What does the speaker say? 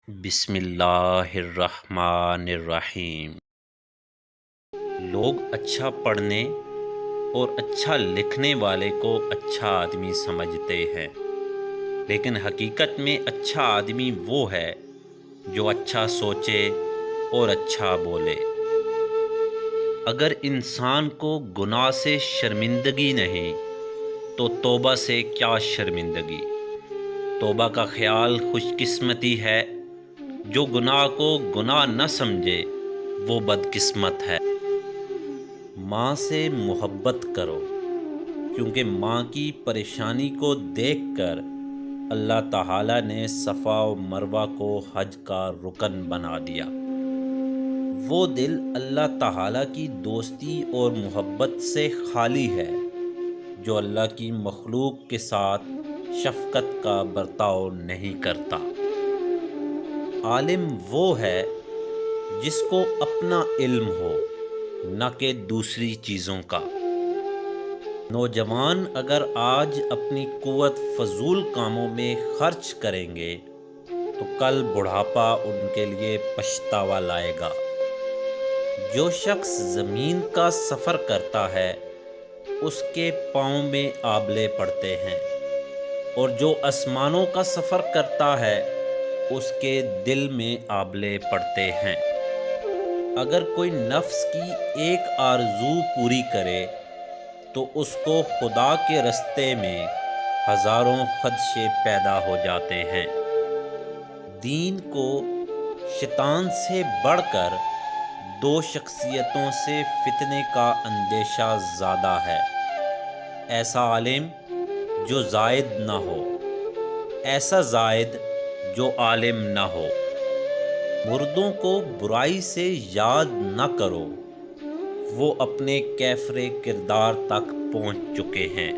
بسم اللہ الرحمن الرحیم۔ لوگ اچھا پڑھنے اور اچھا لکھنے والے کو اچھا آدمی سمجھتے ہیں، لیکن حقیقت میں اچھا آدمی وہ ہے جو اچھا سوچے اور اچھا بولے۔ اگر انسان کو گناہ سے شرمندگی نہیں تو توبہ سے کیا شرمندگی۔ توبہ کا خیال خوش قسمتی ہے، جو گناہ کو گناہ نہ سمجھے وہ بدقسمت ہے۔ ماں سے محبت کرو، کیونکہ ماں کی پریشانی کو دیکھ کر اللہ تعالیٰ نے صفا و مروہ کو حج کا رکن بنا دیا۔ وہ دل اللہ تعالیٰ کی دوستی اور محبت سے خالی ہے جو اللہ کی مخلوق کے ساتھ شفقت کا برتاؤ نہیں کرتا۔ عالم وہ ہے جس کو اپنا علم ہو، نہ کہ دوسری چیزوں کا۔ نوجوان اگر آج اپنی قوت فضول کاموں میں خرچ کریں گے تو کل بڑھاپا ان کے لیے پچھتاوا لائے گا۔ جو شخص زمین کا سفر کرتا ہے اس کے پاؤں میں آبلے پڑتے ہیں، اور جو آسمانوں کا سفر کرتا ہے اس کے دل میں آبلے پڑتے ہیں۔ اگر کوئی نفس کی ایک آرزو پوری کرے تو اس کو خدا کے رستے میں ہزاروں خدشے پیدا ہو جاتے ہیں۔ دین کو شیطان سے بڑھ کر دو شخصیتوں سے فتنے کا اندیشہ زیادہ ہے۔ ایسا عالم جو زاہد نہ ہو، ایسا زاہد جو عالم نہ ہو۔ مردوں کو برائی سے یاد نہ کرو، وہ اپنے کیفر کردار تک پہنچ چکے ہیں۔